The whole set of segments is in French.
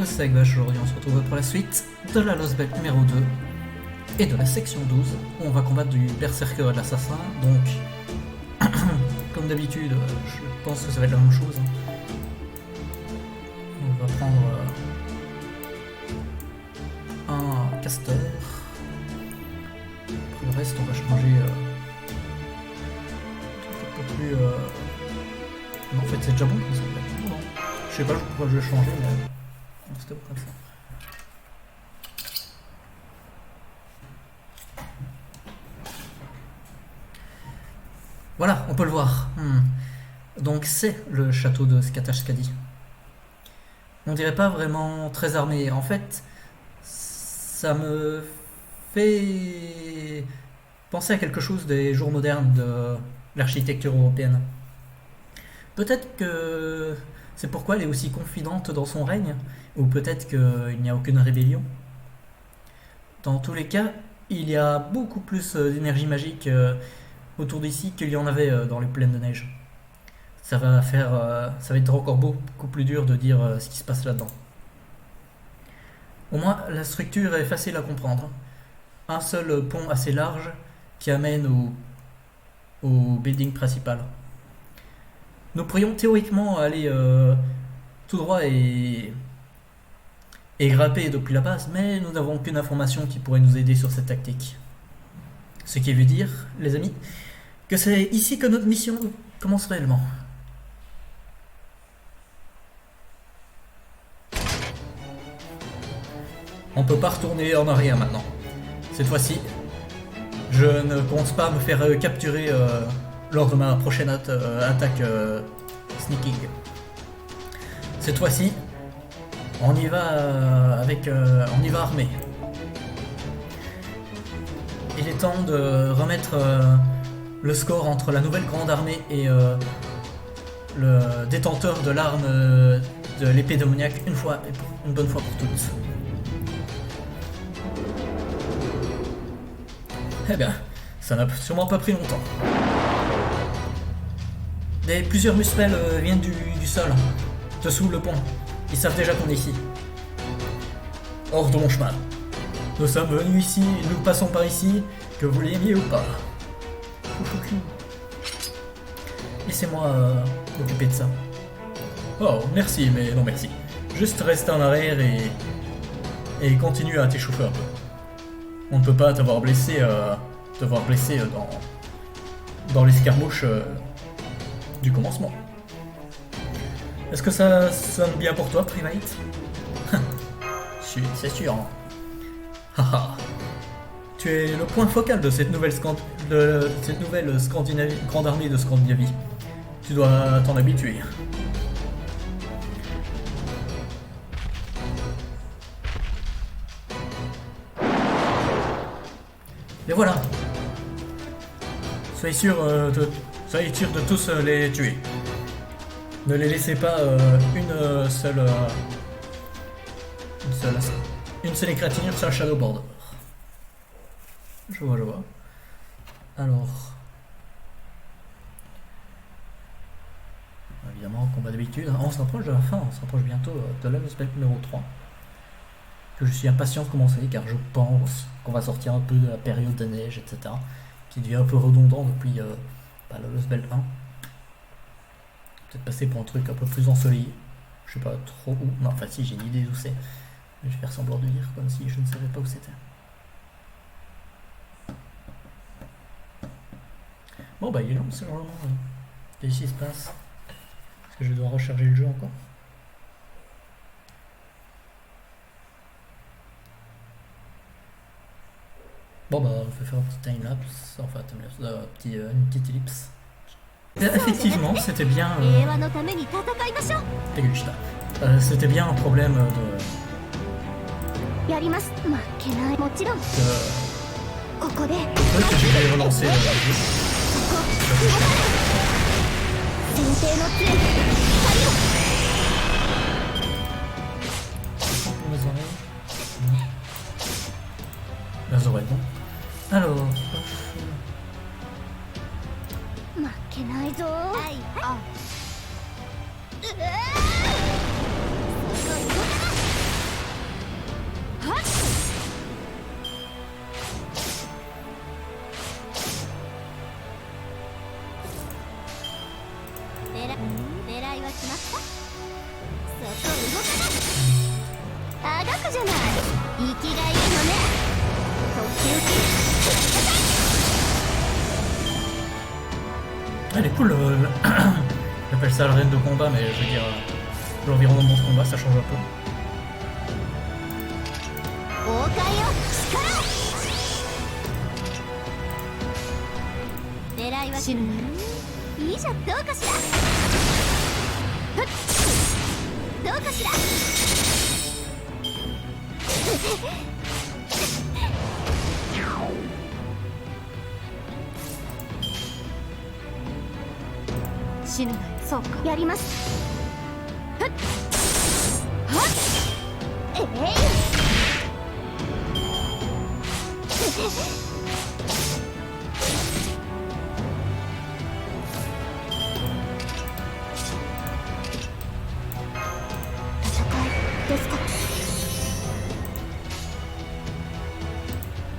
tous, c'est Agbash. Aujourd'hui on se retrouve pour la suite de la Lost Belt numéro 2 et de la section 12 où on va combattre du berserker et de l'assassin. Donc, comme d'habitude, je pense que ça va être la même chose. On va prendre un caster. Pour le reste, on va changer un peu plus. Non, en fait, c'est déjà bon comme ça. Non. Je sais pas pourquoi je vais changer, mais c'était comme ça. Voilà, on peut le voir. Donc c'est le château de Skataskadi. On dirait pas vraiment très armé. En fait, ça me fait penser à quelque chose des jours modernes de l'architecture européenne. Peut-être que c'est pourquoi elle est aussi confidente dans son règne, ou peut-être qu'il n'y a aucune rébellion. Dans tous les cas, il y a beaucoup plus d'énergie magique autour d'ici qu'il y en avait dans les plaines de neige. Ça va être encore beaucoup plus dur de dire ce qui se passe là-dedans. Au moins, la structure est facile à comprendre. Un seul pont assez large qui amène au building principal. Nous pourrions théoriquement aller tout droit et grimper depuis la base, mais nous n'avons aucune information qui pourrait nous aider sur cette tactique. Ce qui veut dire, les amis, que c'est ici que notre mission commence réellement. On peut pas retourner en arrière maintenant. Cette fois-ci, je ne compte pas me faire capturer lors de ma prochaine attaque sneaking. Cette fois-ci, on y va on y va armé. Il est temps de remettre le score entre la nouvelle grande armée et le détenteur de l'arme de l'épée démoniaque une bonne fois pour toutes. Eh bien, ça n'a sûrement pas pris longtemps. Plusieurs muspels viennent du sol, dessous le pont. Ils savent déjà qu'on est ici. Hors de mon chemin. Nous sommes venus ici, nous passons par ici, que vous l'aimiez ou pas. Laissez-moi m'occuper de ça. Oh, merci, mais non merci. Juste reste en arrière et continue à t'échauffer un peu. On ne peut pas t'avoir blessé, dans l'escarmouche du commencement. Est-ce que ça sonne bien pour toi, Primate? C'est sûr. Haha. Tu es le point focal de cette nouvelle grande armée de Scandinavie. Tu dois t'en habituer. Et voilà. Soyez sûr de tous les tuer. Ne les laissez pas une seule égratignure sur un shadowboard. Je vois. Alors. Évidemment, combat d'habitude. On s'approche de la fin, on s'approche bientôt de la Lost Belt numéro 3. Que je suis impatient de commencer car je pense qu'on va sortir un peu de la période de neige, etc. Qui devient un peu redondant depuis la Lost Belt 1. Peut-être passer pour un truc un peu plus ensoleillé. Je sais pas trop où. Non, enfin si, j'ai une idée d'où c'est. Mais je vais faire semblant de dire comme si je ne savais pas où c'était. Bon bah il est long c'est vraiment. Qu'est-ce qui se passe? Est-ce que je dois recharger le jeu encore? Bon bah on va faire un petit time-lapse, enfin une petite ellipse. Effectivement, c'était bien... c'était bien un problème que j'ai failli relancer le jeu. Les oreilles, bon. Alors... じゃない。生きがいいのね。とっておき。 Elle est cool, j'appelle ça l'arène de combat, mais je veux dire, l'environnement de combat ça change un peu. 王冠よ力。狙いは死ぬ。いいじゃん、どうかしら。ふっどうかしら。死ぬなよ。そうか、やります。ふっはっえい、戦いですか。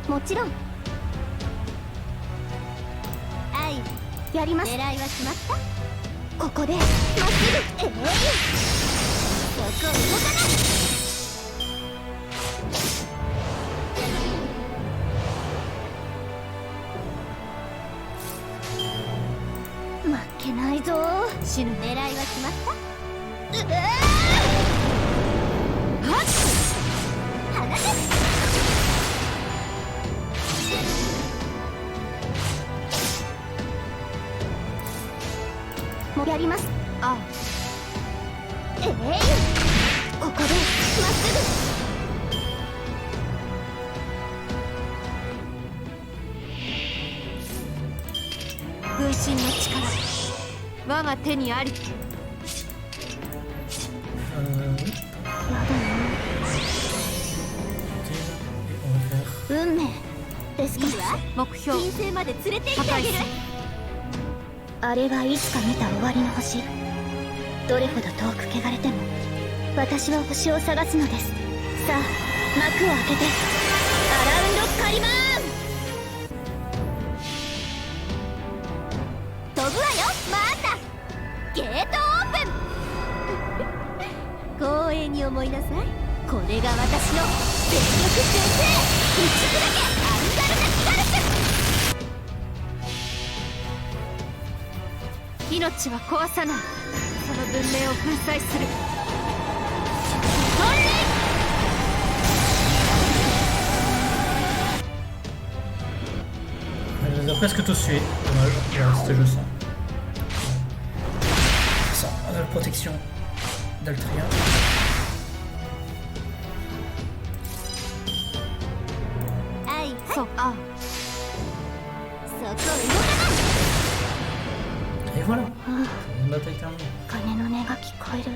もちろん。愛やります。狙いは決まった。ここでまっすぐ。そこ動かない。負けないぞ。死ぬ。狙いは決まった。はっ離せ。もうやります。ああここでまっすぐ。分身の力我が手にあり。運命ですか。目標金星まで連れて行ってあげる。あれはいつか見た終わりの星。どれほど遠く汚れても私は星を探すのです。さあ幕を開けてアラウンドカリマーン。飛ぶわよマータ。ゲートオープン。光栄に思いなさい。これが私の全力先生一区だけアンガルナ・スカルス。命は壊さない。その文明を粉砕する。Elle les a presque tous tués, dommage, il va rester juste ça. On a la protection d'Altria. Et voilà, une bataille terminée. 鐘の音が聞こえる。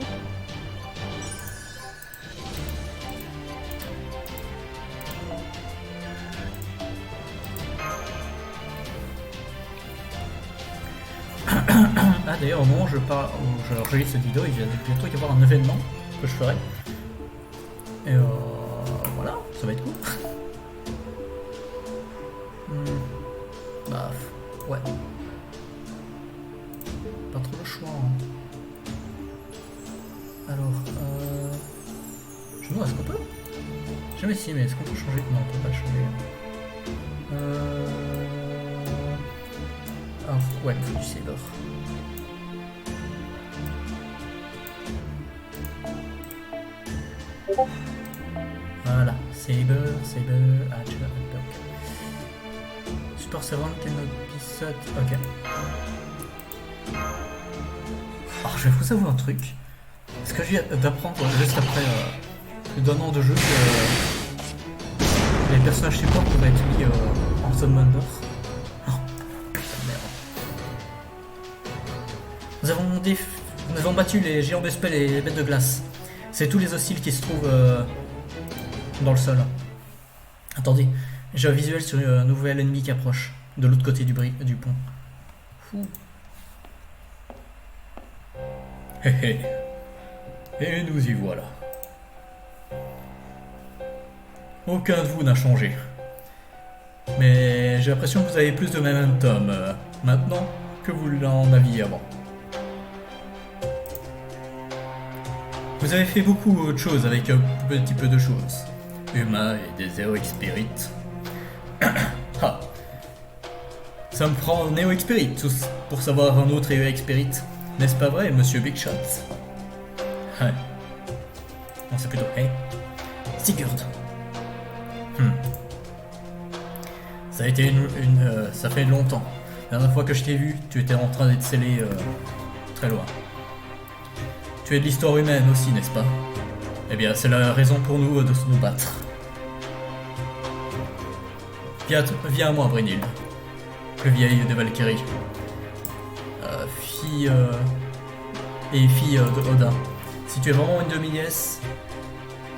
Ah d'ailleurs au moment où je réalise cette vidéo, il va bientôt y avoir un événement que je ferai. Et voilà, ça va être cool. Bah ouais. Pas trop le choix. Hein. Alors je me est-ce qu'on peut? Jamais si, mais est-ce qu'on peut changer? Non, on peut pas le changer. Alors ouais, il faut du saber. Voilà, saber, archer, perk. Support servant and episode. Ok. Alors je vais vous avouer un truc. Ce que je viens d'apprendre juste après plus d'un an de jeu, que les personnages support peuvent être mis en zone Mandor. Oh, merde. Nous avons battu les géants de spell et les bêtes de glace. C'est tous les hostiles qui se trouvent dans le sol. Attendez, j'ai un visuel sur un nouvel ennemi qui approche de l'autre côté du pont. Hé hé. Et nous y voilà. Aucun de vous n'a changé. Mais j'ai l'impression que vous avez plus de momentum maintenant que vous l'en aviez avant. Vous avez fait beaucoup de choses avec un petit peu de choses. Humains et des Heroic Spirit. Ah. Ça me prend Heroic Spirit pour savoir un autre Heroic Spirit. N'est-ce pas vrai, monsieur Big Shot? Ouais. Non, c'est plutôt... Hey. Sigurd. Ça a été ça fait longtemps. La dernière fois que je t'ai vu, tu étais en train d'être scellé très loin. Tu es de l'histoire humaine aussi, n'est-ce pas? Eh bien, c'est la raison pour nous de nous battre. Viens à moi, Brynhild, le vieil de Valkyrie. Fille de Odin. Si tu es vraiment une demi-nièce,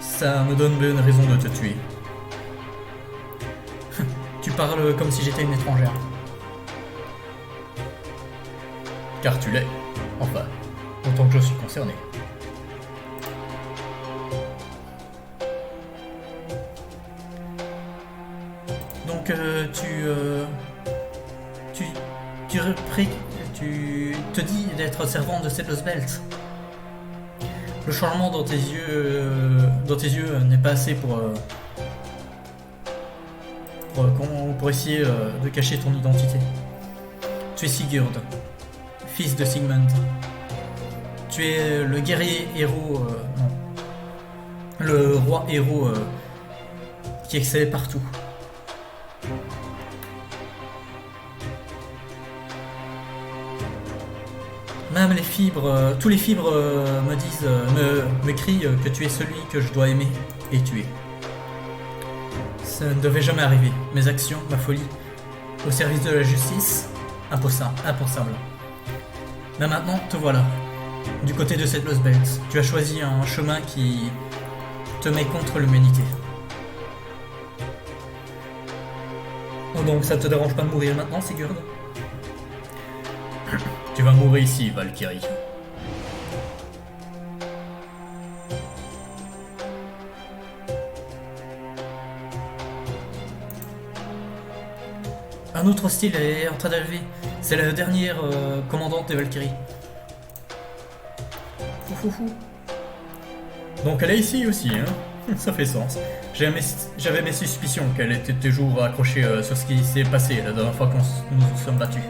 ça me donne une raison de te tuer. Tu parles comme si j'étais une étrangère. Car tu l'es, enfin, autant que je suis concerné. Donc tu te dis d'être servante de Settlers Belt. Le changement dans tes yeux n'est pas assez pour essayer de cacher ton identité. Tu es Sigurd, fils de Sigmund. Tu es le guerrier héros, non, le roi héros qui excellait partout. Même les fibres, tous les fibres me disent, me crient que tu es celui que je dois aimer et tuer. Ça ne devait jamais arriver. Mes actions, ma folie, au service de la justice, impensable. Mais maintenant, te voilà. Du côté de cette Lost Belt, tu as choisi un chemin qui te met contre l'humanité. Oh, donc ça te dérange pas de mourir maintenant, Sigurd? Tu vas mourir ici, Valkyrie. Un autre hostile est en train d'arriver. C'est la dernière commandante des Valkyries. Donc elle est ici aussi, hein. Ça fait sens. J'avais mes suspicions qu'elle était toujours accrochée sur ce qui s'est passé la dernière fois qu'on nous sommes battus.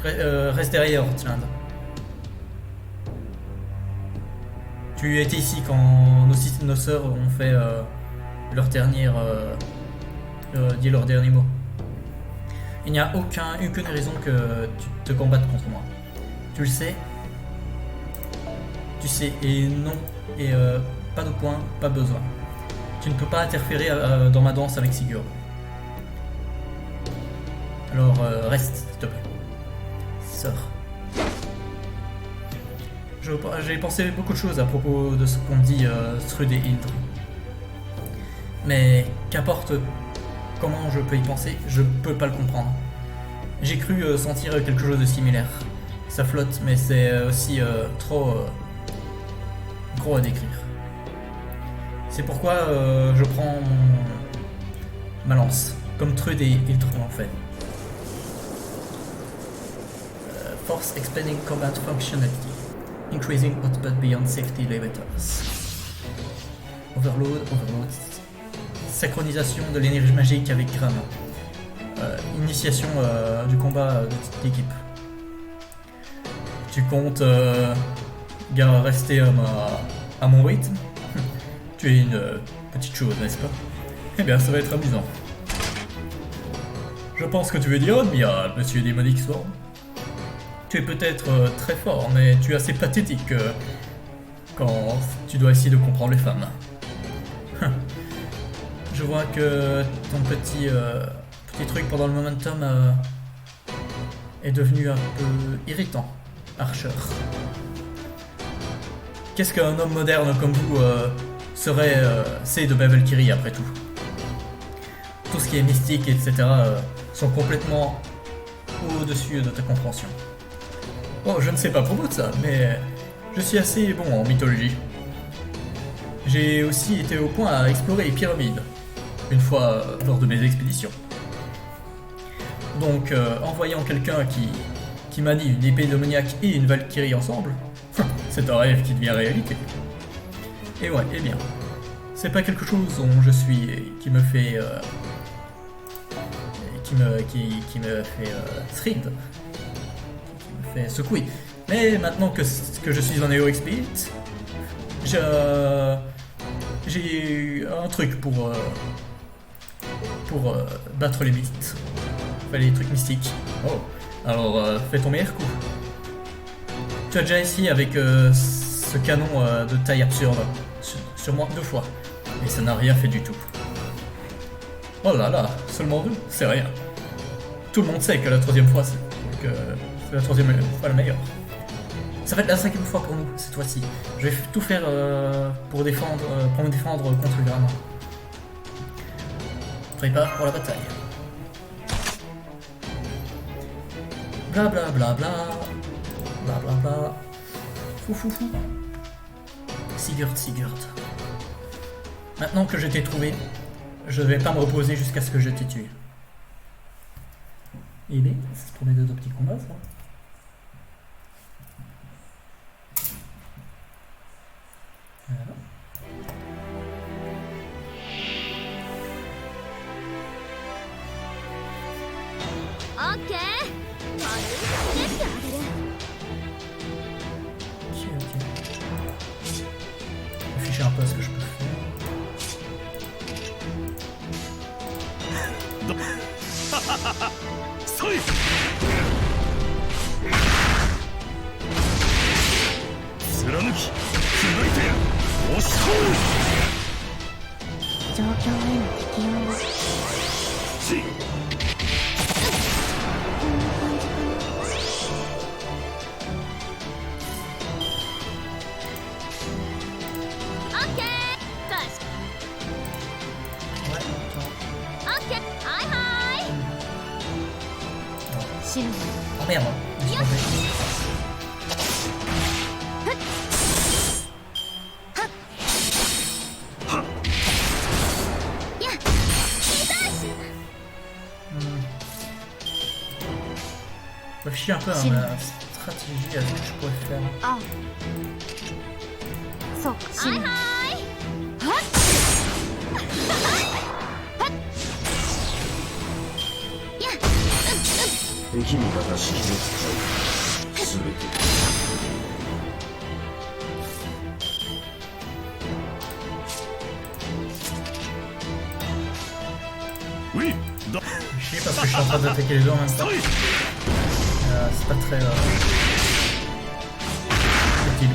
Reste derrière, Ortland. Tu étais ici quand nos sœurs ont fait leur dernier mot. Il n'y a aucune raison que tu te combattes contre moi. Tu le sais. Tu sais, et non, et pas de point, pas besoin. Tu ne peux pas interférer dans ma danse avec Sigurd. Alors reste, s'il te plaît. Sœur. J'ai pensé beaucoup de choses à propos de ce qu'on dit Strude et Hildr. Mais qu'importe comment je peux y penser, je peux pas le comprendre. J'ai cru sentir quelque chose de similaire. Ça flotte, mais c'est aussi trop gros à décrire. C'est pourquoi je prends ma lance, comme Trude et Hildr l'ont fait. Force expanding combat functionality, increasing output beyond safety limiters. Overload. Synchronisation de l'énergie magique avec Gram. Initiation du combat d'équipe. Tu comptes rester à mon rythme? Tu es une petite chose, n'est-ce pas? Eh bien, ça va être amusant. Je pense que tu veux dire admirable, monsieur Demonic Sworn. Tu es peut-être très fort, mais tu es assez pathétique quand tu dois essayer de comprendre les femmes. Je vois que ton petit truc pendant le momentum est devenu un peu irritant, Archer. Qu'est-ce qu'un homme moderne comme vous sait de Valkyrie après tout? Tout ce qui est mystique, etc. Sont complètement au-dessus de ta compréhension. Oh, je ne sais pas à propos de ça, mais je suis assez bon en mythologie. J'ai aussi été au point à explorer les pyramides, une fois lors de mes expéditions. Donc, en voyant quelqu'un qui manie une épée démoniaque et une Valkyrie ensemble, C'est un rêve qui devient réalité. Et ouais, eh bien, c'est pas quelque chose dont je suis qui me fait qui me fait thrill, qui me fait secouer. Mais maintenant que je suis en Hero Expert, j'ai un truc pour battre les mythes. Enfin, les trucs mystiques. Oh, alors fais ton meilleur coup. Tu as déjà essayé avec ce canon de taille absurde sur moi 2 fois. Et ça n'a rien fait du tout. Oh là là, seulement 2, c'est rien. Tout le monde sait que la 3e fois, c'est la 3e fois la meilleure. Ça va être la 5e fois pour nous, cette fois-ci. Je vais tout faire pour me défendre contre Grana. Prépare pour la bataille. Bla bla bla bla. Bla bla bla. Fou fou fou. Sigurd. Maintenant que je t'ai trouvé, je vais pas me reposer jusqu'à ce que je t'ai tué. Eh bien, ça se promet de petits combats, ça. Voilà. Ok. Réfléchir un peu à ce que je peux faire. Oh merde, je suis tombé. Réfléchis un peu à ma stratégie, à ce que je pourrais faire. Ah. Oui. Je sais parce que je suis en train d'attaquer les deux en même temps. C'est pas très utile.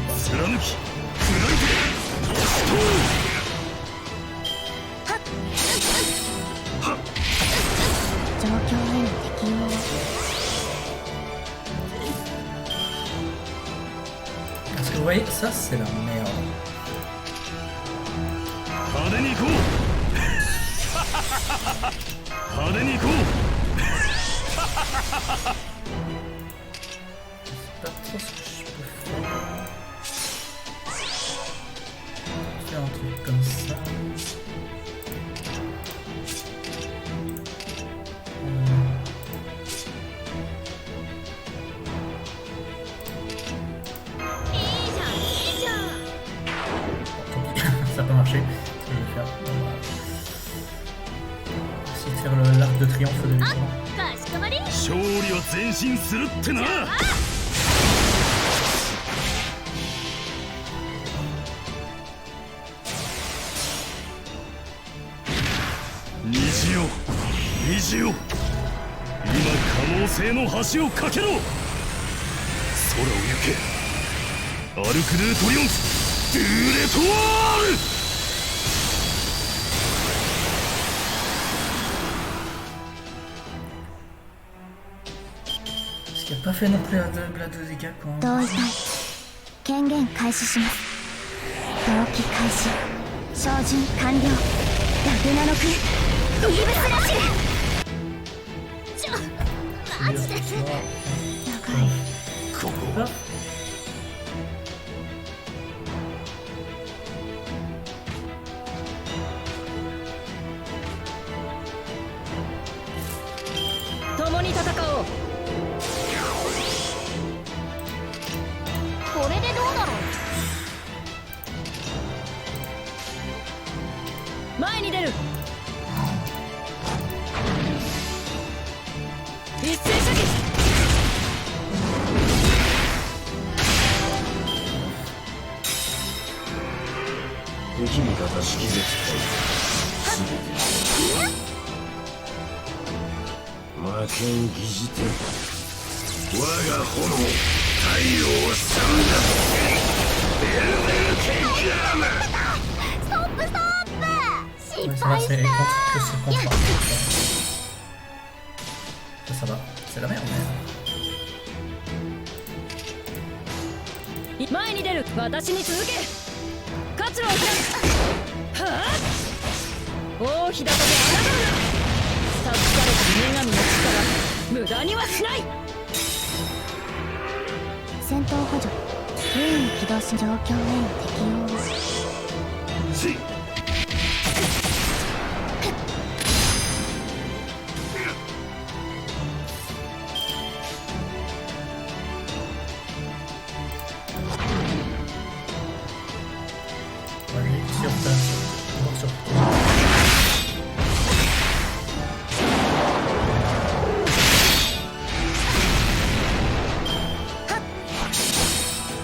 Parce que vous voyez, ça c'est la merde. Pas trop ce que je peux faire un truc comme ça. Ça n'a pas marché. Ce que je vais faire. On va essayer de faire l'arc de triomphe de l'histoire. 勝利は前進するってな。虹よ、虹よ、今可能性の橋を架けろ。空を行け、アルク・ドゥ・トリオンフ・ドゥ・レトワール。Il n'a pas fait non plus un double de dégâts quoi. 同意隊権限開始します。同期開始、照準完了。ラグナロクイーブスラッシュ。マジで長い。ここ共に戦おう。これでどう前に出る。一斉射撃。敵味方識別体全て魔剣疑似天我が炎太陽をさんだベルベルケンキャームストップストップ Ouais, 失 ça va, 敗し c'est た que ce combat. Ça va. C'est la merde, mais... 前に出る。私に続け。活路を開く。はあ、大日高で抗うな。託された女神の力無駄にはしない。戦闘補助任意起動し状況への適用をしSur place. On va sur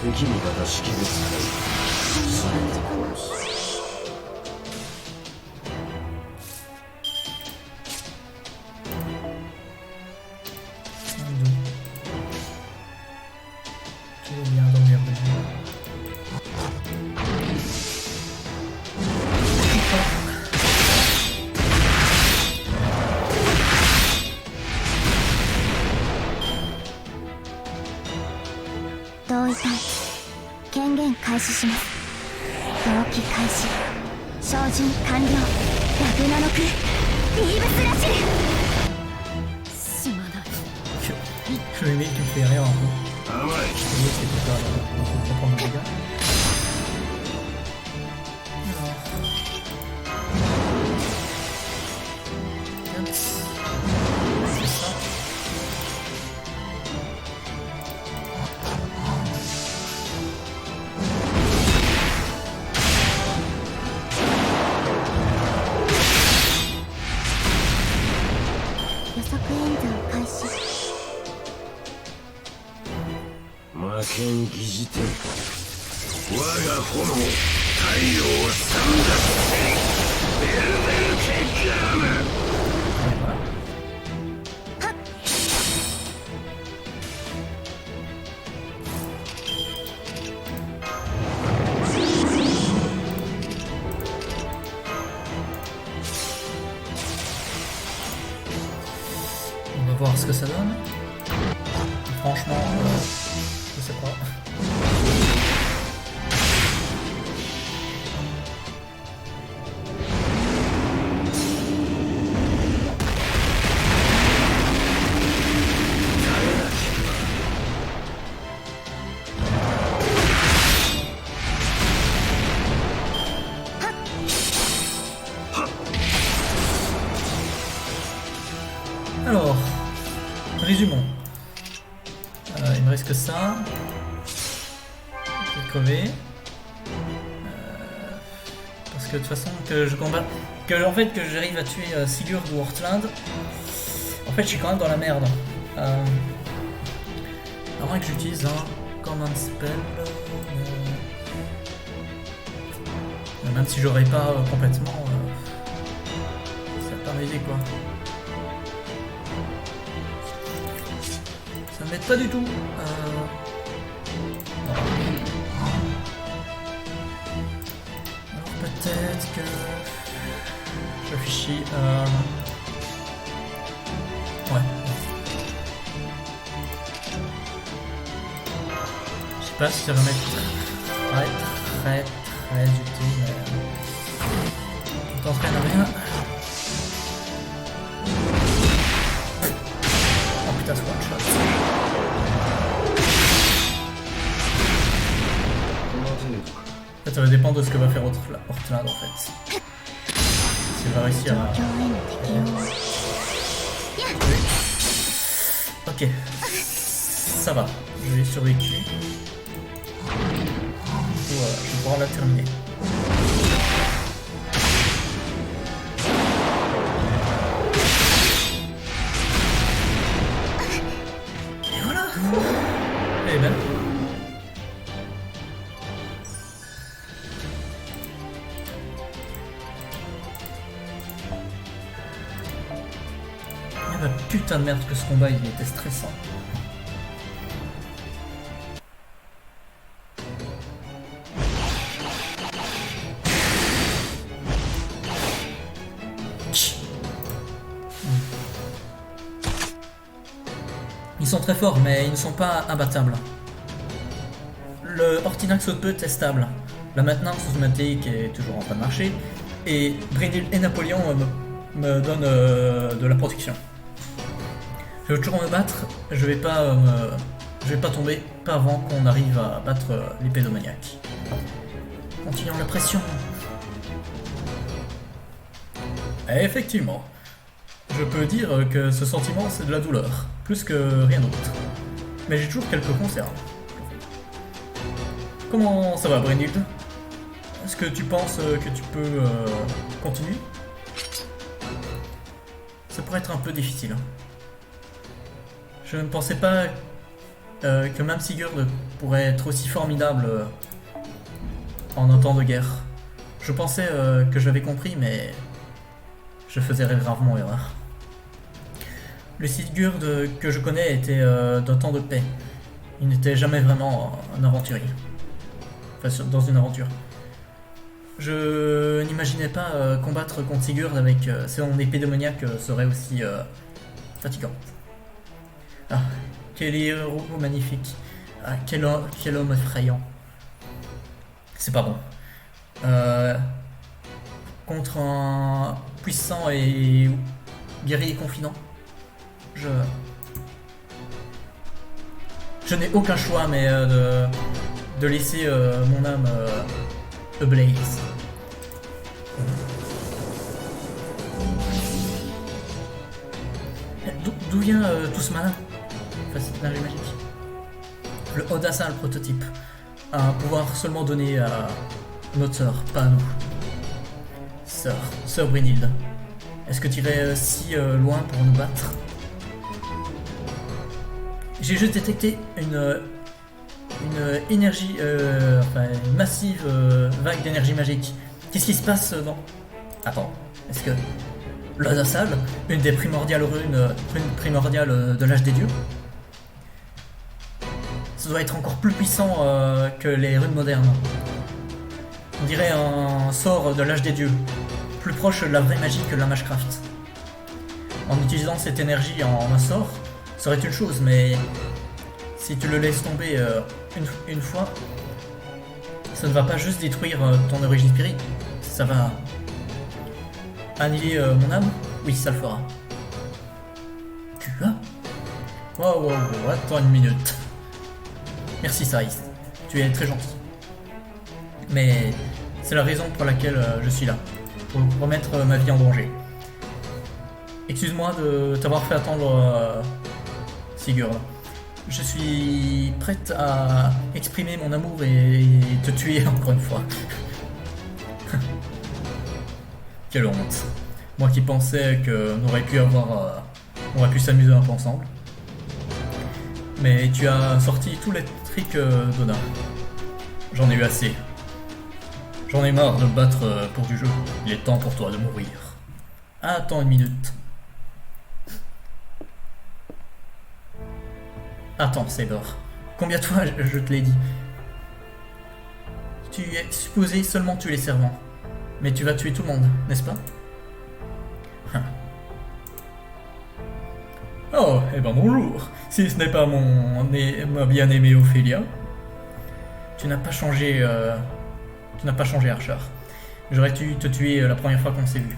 敵味方識別体全て殺す同意隊権限開始します。同期開始照準完了。ラグナノクリーブスラッシュ。すまない。Je le mec qui me fait rire un peu. Je te dis que c'est pour prendre le dégât. C'est ça.魔剣疑似天我が炎太陽をさんだベルベルケンキャームOn va voir ce que ça donne. Franchement, je sais pas. Alors, résumons. Il me reste que ça. Je vais crever. Parce que de toute façon que je combat. En fait que j'arrive à tuer Sigurd ou Ortland. En fait je suis quand même dans la merde. À moins que j'utilise un command spell. Même si j'aurais pas complètement. Ça va pas m'aider quoi. Ça ne m'aide pas du tout. Alors peut-être que je réfléchis. Ouais. Je sais pas si ça va m'être très utile, mais tout entraîne à rien. Oh putain, c'est one shot. En fait, ça va dépendre de ce que va faire Ortland en fait. S'il va réussir à... Ok, ça va, je l'ai survécu. Voilà, je vais pouvoir la terminer. putain de merde que ce combat il était stressant. Ils sont très forts, mais ils ne sont pas imbattables. Le Ortinax Haute est stable. La maintenance automatique est toujours en train de marcher. Et Brynhild et Napoléon me donnent de la protection. Je vais toujours me battre. Je vais pas tomber, pas avant qu'on arrive à battre l'épée démoniaque. Continuons la pression. Et effectivement, je peux dire que ce sentiment c'est de la douleur, plus que rien d'autre. Mais j'ai toujours quelques conserves. Comment ça va, Brynhild? Est-ce que tu penses que tu peux continuer? Ça pourrait être un peu difficile. Hein. Je ne pensais pas que même Sigurd pourrait être aussi formidable en un temps de guerre. Je pensais que j'avais compris, mais je faisais gravement erreur. Le Sigurd que je connais était d'un temps de paix. Il n'était jamais vraiment un aventurier. Enfin, dans une aventure. Je n'imaginais pas combattre contre Sigurd avec son épée démoniaque serait aussi fatigant. Ah, quel héros magnifique. Ah, quel homme effrayant. C'est pas bon. Contre un puissant et guerrier confident. Je n'ai aucun choix mais de laisser mon âme ablaze. D'où vient tout ce mana? Enfin, cette magie magique. Le Odassa, le prototype, a un pouvoir seulement donné à notre sœur, pas à nous. Sœur Brynhild, est-ce que tu irais si loin pour nous battre? J'ai juste détecté une énergie, enfin une massive vague d'énergie magique. Qu'est-ce qui se passe dans... Attends, est-ce que l'Odassa, une des primordiales runes de l'âge des dieux, ça doit être encore plus puissant que les runes modernes. On dirait un sort de l'âge des dieux, plus proche de la vraie magie que la Magecraft. En utilisant cette énergie en un sort, ça serait une chose, mais si tu le laisses tomber une fois, ça ne va pas juste détruire ton origine spirit, ça va annihiler mon âme. Oui, ça le fera. Tu as... Wow, attends une minute. Merci Saïs, tu es très gentil. Mais c'est la raison pour laquelle je suis là, pour remettre ma vie en danger. Excuse-moi de t'avoir fait attendre, Sigurd. Je suis prête à exprimer mon amour et te tuer encore une fois. Quelle honte. Moi qui pensais qu'on aurait pu s'amuser un peu ensemble. Mais tu as sorti tous les tricks d'Ona. J'en ai eu assez. J'en ai marre de me battre pour du jeu. Il est temps pour toi de mourir. Attends une minute. Attends, Saber. Combien de fois je te l'ai dit? Tu es supposé seulement tuer les servants. Mais tu vas tuer tout le monde, n'est-ce pas? Oh, eh ben bonjour. Si ce n'est pas ma bien-aimée Ophélia. Tu n'as pas changé... Archer. J'aurais dû te tuer la première fois qu'on s'est vu.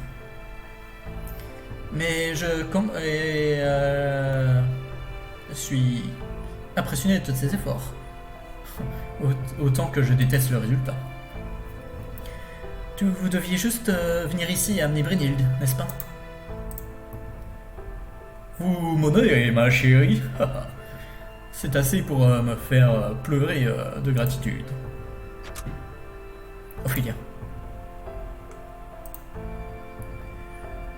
Mais je suis impressionné de tous ces efforts. Autant que je déteste le résultat. Vous deviez juste venir ici et amener Brynhild, n'est-ce pas? Vous m'honorez, ma chérie. C'est assez pour me faire pleurer de gratitude. Ophélia.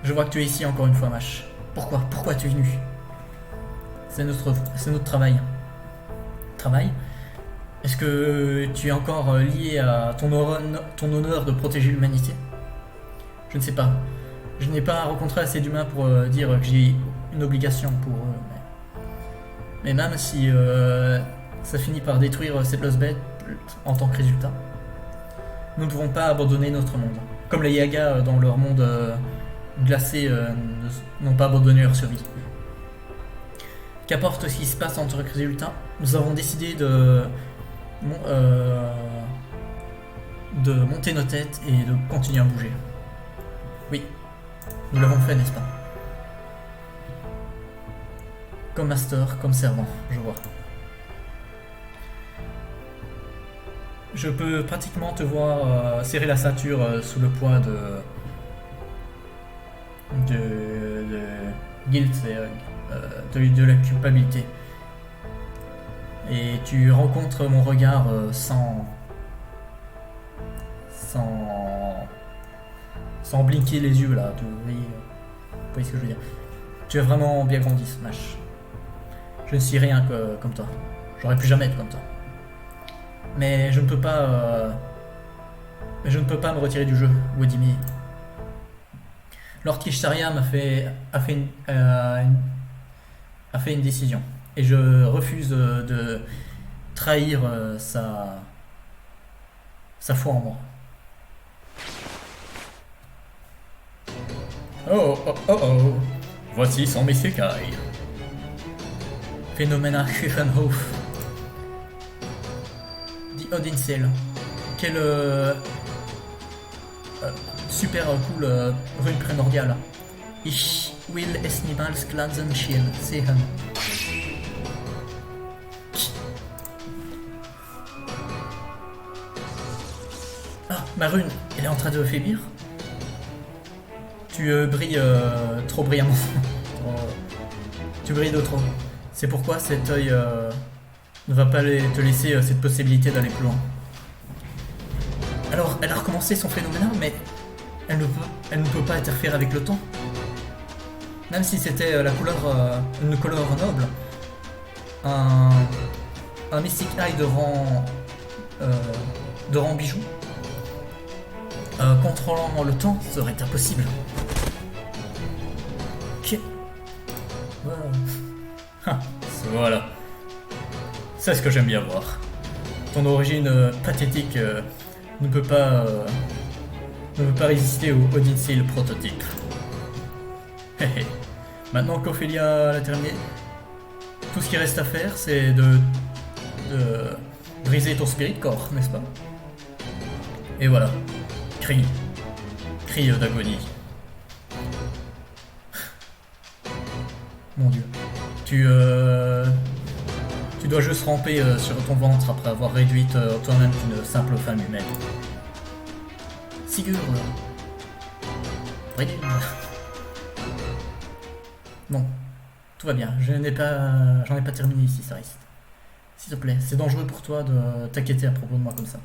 Je vois que tu es ici encore une fois, Mash. Pourquoi tu es venu? C'est notre travail. Travail? Est-ce que tu es encore lié à ton honneur de protéger l'humanité? Je ne sais pas. Je n'ai pas rencontré assez d'humains pour dire que j'ai une obligation pour eux. Mais même si ça finit par détruire cette Lost Bed en tant que résultat, nous ne devons pas abandonner notre monde. Comme les Yaga dans leur monde glacé n'ont pas abandonné leur survie. Qu'importe ce qui se passe en tant que résultat, nous avons décidé de monter nos têtes et de continuer à bouger. Oui, nous l'avons fait, n'est-ce pas? Comme master, comme servant, je vois. Je peux pratiquement te voir serrer la ceinture sous le poids de guilt et de la culpabilité. Et tu rencontres mon regard sans blinker les yeux là. Vous voyez ce que je veux dire? Tu as vraiment bien grandi, Smash. Je ne suis rien comme toi. J'aurais pu jamais être comme toi. Mais je ne peux pas me retirer du jeu, Wodimir. Lord Kishtaria a fait une décision. Et je refuse de trahir sa foi en moi. Oh. Voici son Isekai. Phénomena Huffenhof. Dit Odinsel. Quel super cool rune primordiale. Ich will es niemals glanzen sehen. Ah, ma rune, elle est en train de faiblir. Tu brilles trop brillamment. Tu brilles de trop. C'est pourquoi cet œil ne va pas te laisser cette possibilité d'aller plus loin. Alors, elle a recommencé son phénomène, mais elle ne peut pas interférer avec le temps. Même si c'était une couleur noble, un Mystic Eye de rang bijou, contrôlant le temps serait impossible. Ok. Voilà. C'est ce que j'aime bien voir. Ton origine pathétique ne peut pas résister au Odinsil prototype. Maintenant qu'Ophélia l'a terminé, tout ce qui reste à faire, c'est de briser ton spirit core, n'est-ce pas? Et voilà. Crie d'agonie. Mon Dieu. Tu dois juste ramper sur ton ventre après avoir réduit toi-même une simple femme humaine. Sigurd. Non, tout va bien. J'en ai pas terminé ici, ça reste. S'il te plaît, c'est dangereux pour toi de t'inquiéter à propos de moi comme ça.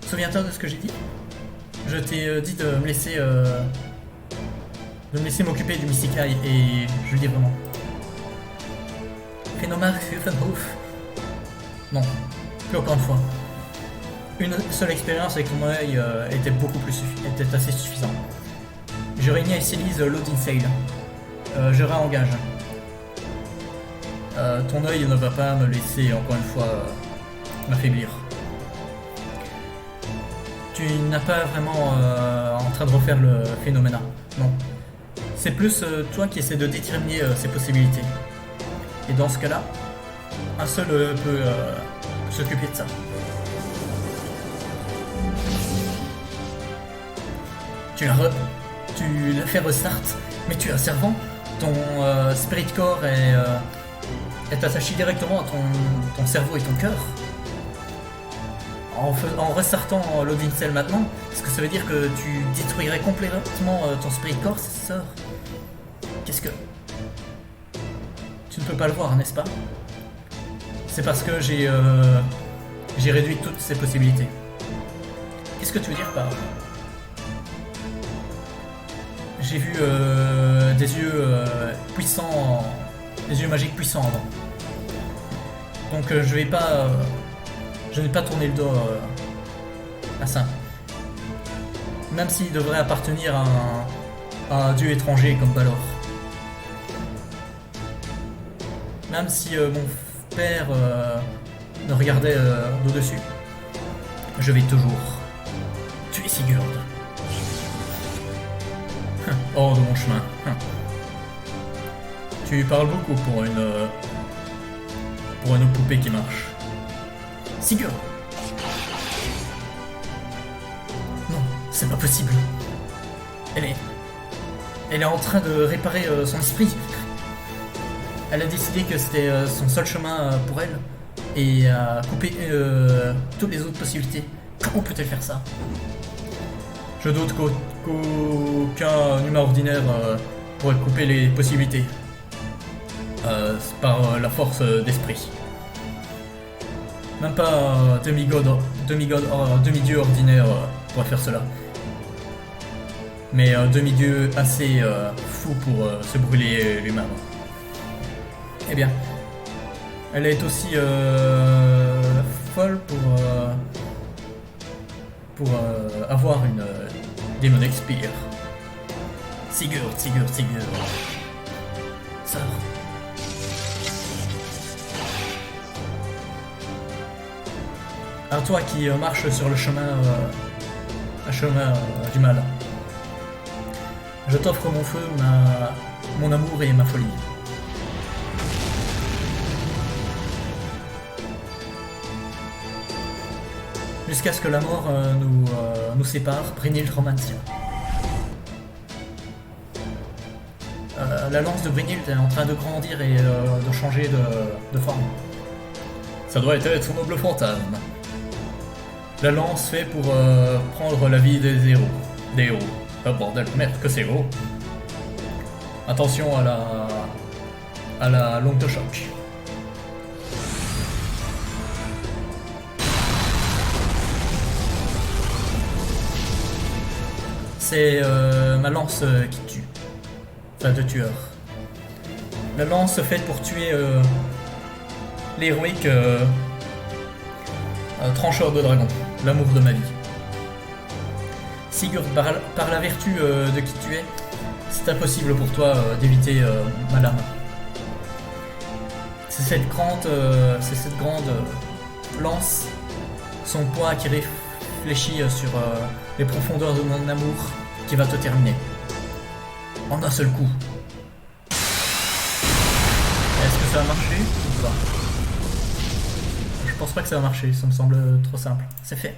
Souviens-toi de ce que j'ai dit? Je t'ai dit de me laisser m'occuper du Mystic Eye, et je le dis vraiment. Phénomène Huffenhof. Non, plus encore une fois. Une seule expérience avec ton œil était assez suffisant. Je réunis et Célise l'Odinsail. Je réengage. Ton œil ne va pas me laisser encore une fois m'affaiblir. Tu n'as pas vraiment en train de refaire le phénomène. Non. C'est plus toi qui essaies de déterminer ses possibilités. Et dans ce cas-là, un seul peut s'occuper de ça. Tu l'as fait restart, mais tu es un servant. Ton spirit core est attaché directement à ton cerveau et ton cœur. En restartant Loading Cell maintenant, est-ce que ça veut dire que tu détruirais complètement ton spirit core, c'est ça? Qu'est-ce que... Tu ne peux pas le voir, n'est-ce pas? C'est parce que j'ai réduit toutes ces possibilités. Qu'est-ce que tu veux dire par... J'ai vu des yeux puissants, des yeux magiques puissants avant. Donc je n'ai pas tourné le dos à ça. Même s'il devrait appartenir à un dieu étranger comme Balor. Même si mon père me regardait d'au-dessus, je vais toujours tuer Sigurd. Hors de mon chemin. Tu parles beaucoup pour une poupée qui marche. Sigurd! Non, c'est pas possible. Elle est en train de réparer son esprit. Elle a décidé que c'était son seul chemin pour elle et a coupé toutes les autres possibilités. Comment peut-elle faire ça? Je doute qu'aucun humain ordinaire pourrait couper les possibilités par la force d'esprit. Même pas un demi-dieu ordinaire pourrait faire cela. Mais un demi-dieu assez fou pour se brûler lui-même. Eh bien, elle est aussi folle pour avoir une Demonic Spear. Sigurd. Sœur. Alors toi qui marches sur le chemin, du mal, je t'offre mon feu, mon amour et ma folie. Jusqu'à ce que la mort nous sépare, Brynhild Romancia. La lance de Brynhild est en train de grandir et de changer de forme. Ça doit être son noble fantasme. La lance fait pour prendre la vie des héros. Oh bordel, merde, que c'est gros. Attention à la longue de choc. C'est ma lance qui tue. Enfin, de tueur. La lance faite pour tuer l'héroïque trancheur de dragon. L'amour de ma vie. Sigurd, par la vertu de qui tu es, c'est impossible pour toi d'éviter ma lame. C'est cette grande lance, son poids qui réfléchit sur les profondeurs de mon amour qui va te terminer. En un seul coup. Est-ce que ça va marcher ou pas? Je pense pas que ça va marcher, ça me semble trop simple. C'est fait.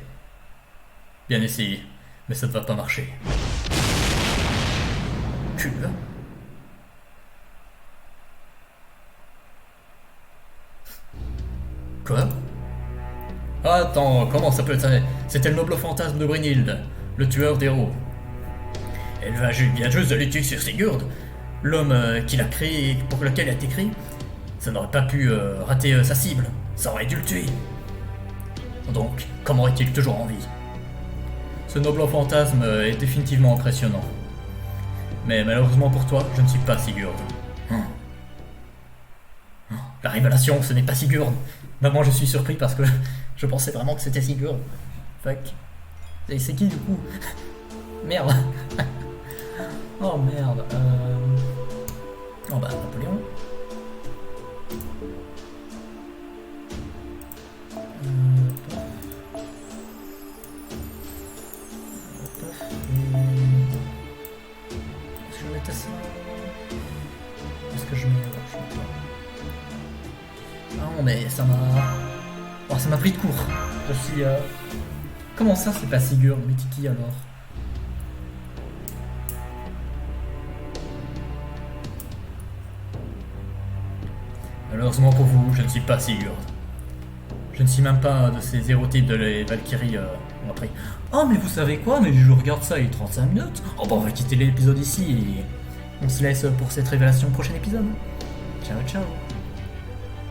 Bien essayé, mais ça ne va pas marcher. Cul. Quoi? Attends, comment ça peut être? C'était le noble fantasme de Brynhild, le tueur d'héros. Elle vient juste de lutter sur Sigurd, l'homme qu'il a créé, pour lequel elle a été créée. Ça n'aurait pas pu rater sa cible, ça aurait dû le tuer. Donc, comment est-il toujours en vie? Ce noble fantasme est définitivement impressionnant. Mais malheureusement pour toi, je ne suis pas Sigurd. La révélation, ce n'est pas Sigurd. Maman, je suis surpris parce que je pensais vraiment que c'était Sigurd. Fuck. Et c'est qui du coup? Merde. Oh merde. Oh bah, Napoléon. Est-ce que je vais mettre ça? Est-ce que je mets... Ah non mais ça m'a... Oh, ça m'a pris de court. Je suis... Comment ça c'est pas Sigurd? Mais qui alors? Malheureusement pour vous, je ne suis pas Sigurd. Je ne suis même pas de ces hérotypes de les Valkyries après. Oh mais vous savez quoi? Mais je regarde ça il y a 35 minutes. Oh bah on va quitter l'épisode ici et on se laisse pour cette révélation au prochain épisode. Ciao ciao.